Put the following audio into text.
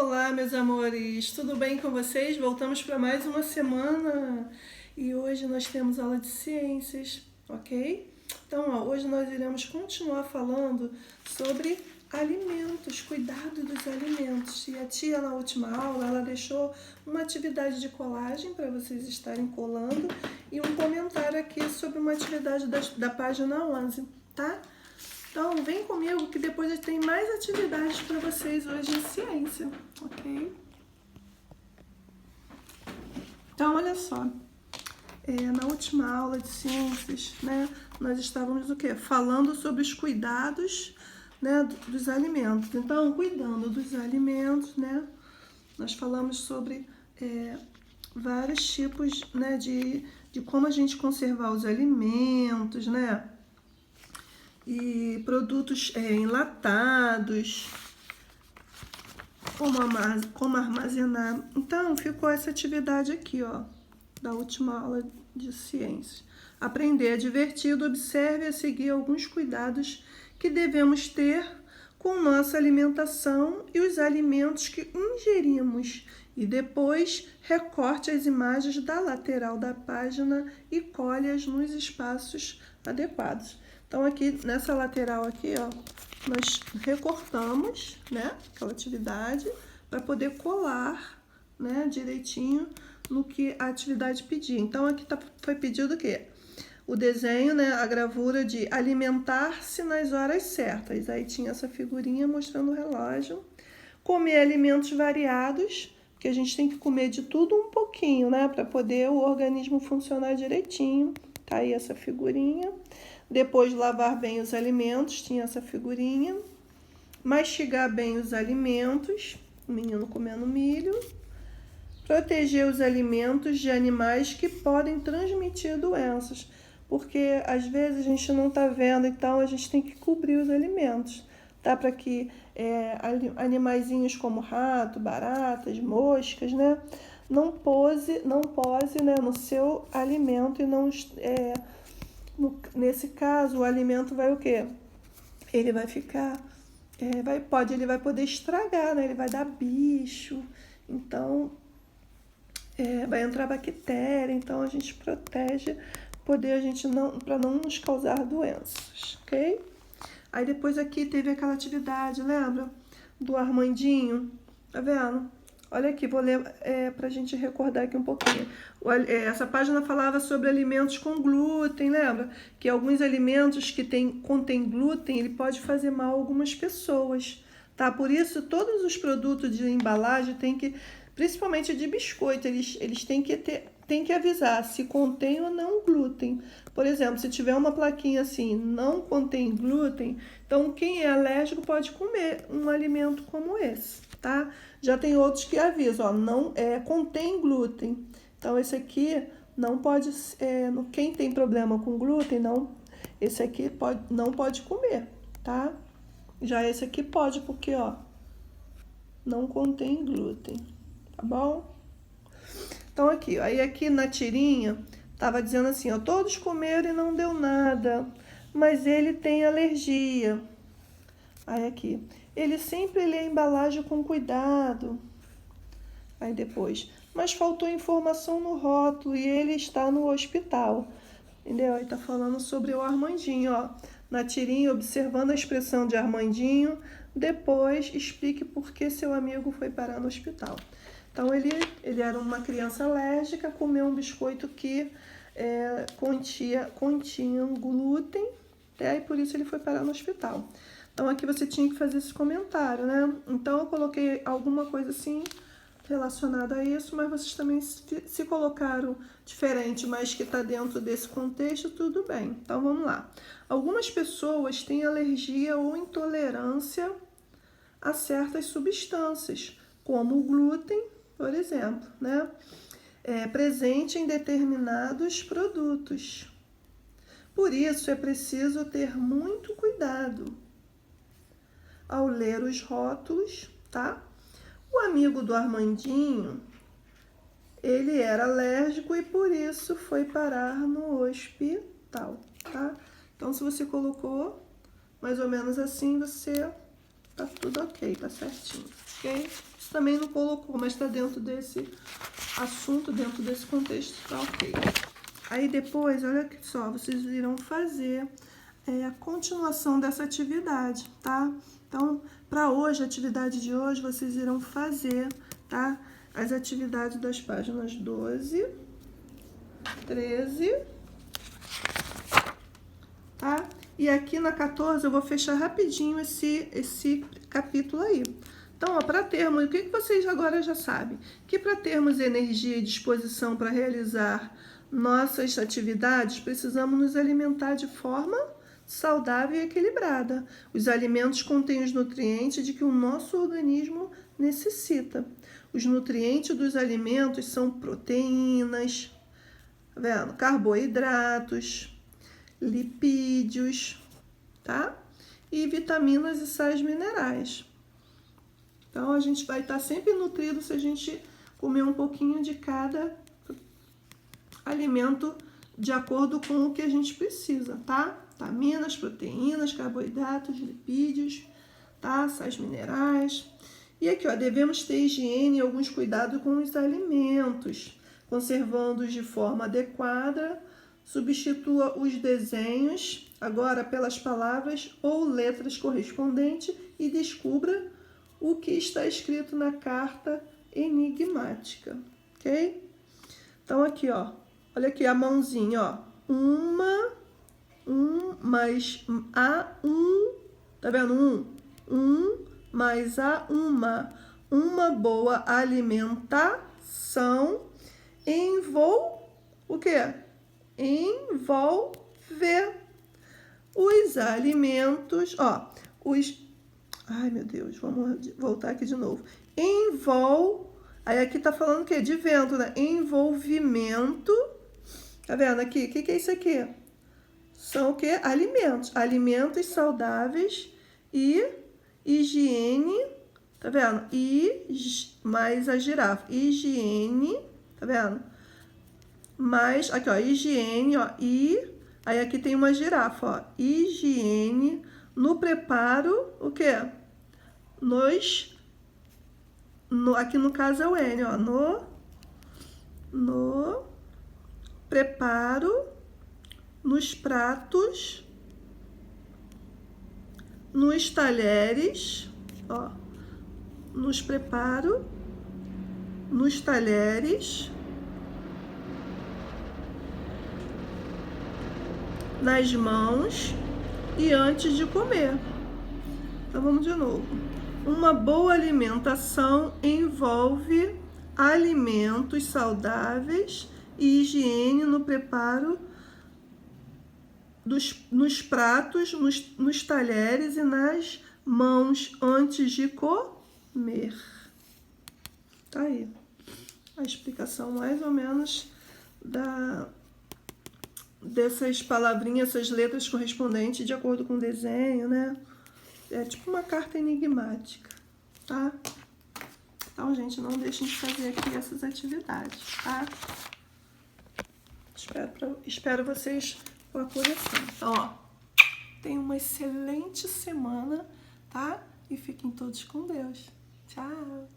Olá, meus amores, tudo bem com vocês? Voltamos para mais uma semana e hoje nós temos aula de ciências, ok? Então, hoje nós iremos continuar falando sobre alimentos, cuidado dos alimentos. E a tia, na última aula, ela deixou uma atividade de colagem para vocês estarem colando e um comentário aqui sobre uma atividade da página 11, tá? Então, vem comigo que depois tem mais atividades para vocês hoje em ciência, ok? Então, olha só, na última aula de ciências, né, nós estávamos o quê? Falando sobre os cuidados, né, dos alimentos. Então, cuidando dos alimentos, né, nós falamos sobre vários tipos, né, de como a gente conservar os alimentos, né, e produtos enlatados, como armazenar. Então, ficou essa atividade aqui, ó, da última aula de ciências. Aprender é divertido, observe a seguir alguns cuidados que devemos ter com nossa alimentação e os alimentos que ingerimos. E depois, recorte as imagens da lateral da página e colhe-as nos espaços adequados. Então, aqui nessa lateral aqui, ó, nós recortamos, né, aquela atividade para poder colar, né, direitinho no que a atividade pedia. Então, aqui foi pedido o quê? O desenho, né, a gravura de alimentar-se nas horas certas. Aí tinha essa figurinha mostrando o relógio. Comer alimentos variados, porque a gente tem que comer de tudo um pouquinho, né, para poder o organismo funcionar direitinho. Tá aí essa figurinha. Depois, lavar bem os alimentos, tinha essa figurinha. Mastigar bem os alimentos, o menino comendo milho. Proteger os alimentos de animais que podem transmitir doenças, porque às vezes a gente não está vendo, então a gente tem que cobrir os alimentos, tá? Para que animaizinhos como rato, baratas, moscas, né, não pose, né, no seu alimento e não nesse caso, o alimento vai o quê? Ele vai ficar, ele vai poder estragar, né? Ele vai dar bicho, então vai entrar bactéria, então a gente protege, para não nos causar doenças, ok? Aí depois aqui teve aquela atividade, lembra? Do Armandinho, tá vendo? Olha aqui, vou ler para a gente recordar aqui um pouquinho. Essa página falava sobre alimentos com glúten, lembra? Que alguns alimentos que contêm glúten, ele pode fazer mal a algumas pessoas, tá? Por isso, todos os produtos de embalagem têm que, principalmente de biscoito, eles têm que avisar se contém ou não glúten. Por exemplo, se tiver uma plaquinha assim, não contém glúten, então quem é alérgico pode comer um alimento como esse, tá? Já tem outros que avisam, ó, não contém glúten. Então esse aqui não pode, quem tem problema com glúten, não, esse aqui não pode comer, tá? Já esse aqui pode, porque ó, não contém glúten, tá bom? Então aqui, aí aqui na tirinha tava dizendo assim, ó, todos comeram e não deu nada, mas ele tem alergia. Aí aqui, ele sempre lê a embalagem com cuidado. Aí depois, mas faltou informação no rótulo e ele está no hospital. Entendeu? Aí tá falando sobre o Armandinho, ó. Na tirinha, observando a expressão de Armandinho, depois explique por que seu amigo foi parar no hospital. Então, ele era uma criança alérgica, comeu um biscoito que continha glúten, e por isso ele foi parar no hospital. Então, aqui você tinha que fazer esse comentário, né? Então, eu coloquei alguma coisa assim relacionada a isso, mas vocês também se colocaram diferente, mas que está dentro desse contexto, tudo bem. Então, vamos lá. Algumas pessoas têm alergia ou intolerância a certas substâncias, como o glúten, por exemplo, né? Presente em determinados produtos. Por isso, é preciso ter muito cuidado ao ler os rótulos, tá? O amigo do Armandinho, ele era alérgico e por isso foi parar no hospital, tá? Então, se você colocou mais ou menos assim, tá tudo ok, tá certinho, ok? Isso também não colocou, mas está dentro desse assunto, dentro desse contexto, tá ok. Aí depois, olha só, vocês irão fazer a continuação dessa atividade, tá? Então, para hoje, a atividade de hoje, vocês irão fazer, tá? As atividades das páginas 12, 13, tá? E aqui na 14 eu vou fechar rapidinho esse capítulo aí. Então, para termos, o que vocês agora já sabem? Que para termos energia e disposição para realizar nossas atividades, precisamos nos alimentar de forma saudável e equilibrada. Os alimentos contêm os nutrientes de que o nosso organismo necessita. Os nutrientes dos alimentos são proteínas, tá vendo? Carboidratos, lipídios, tá? E vitaminas e sais minerais. Então, a gente vai estar sempre nutrido se a gente comer um pouquinho de cada alimento de acordo com o que a gente precisa, tá? Vitaminas, proteínas, carboidratos, lipídios, tá? Sais minerais. E aqui, ó, devemos ter higiene e alguns cuidados com os alimentos, conservando-os de forma adequada. Substitua os desenhos agora pelas palavras ou letras correspondentes e descubra o que está escrito na carta enigmática, ok? Então, aqui, ó, olha aqui a mãozinha, ó, mais a tá vendo? Mais a uma boa alimentação o quê? Envolver os alimentos, ó, ai, meu Deus, vamos voltar aqui de novo. Aí aqui tá falando o quê? De vento, né? Envolvimento. Tá vendo aqui? O que é isso aqui? São o quê? Alimentos. Alimentos saudáveis e higiene. Tá vendo? Mais a girafa. Higiene. Tá vendo? Mais, aqui, ó. Higiene, ó. Aí aqui tem uma girafa, ó. Higiene no preparo, o quê? Aqui no caso é o N, ó. No preparo, nos pratos, nos talheres, ó. Nos preparo, nos talheres, nas mãos e antes de comer. Então, vamos de novo. Uma boa alimentação envolve alimentos saudáveis e higiene no preparo nos pratos, nos talheres e nas mãos antes de comer. Tá aí a explicação mais ou menos dessas palavrinhas, essas letras correspondentes de acordo com o desenho, né? É tipo uma carta enigmática, tá? Então, gente, não deixem de fazer aqui essas atividades, tá? Espero vocês com a coleção. Então, ó, tenham uma excelente semana, tá? E fiquem todos com Deus. Tchau!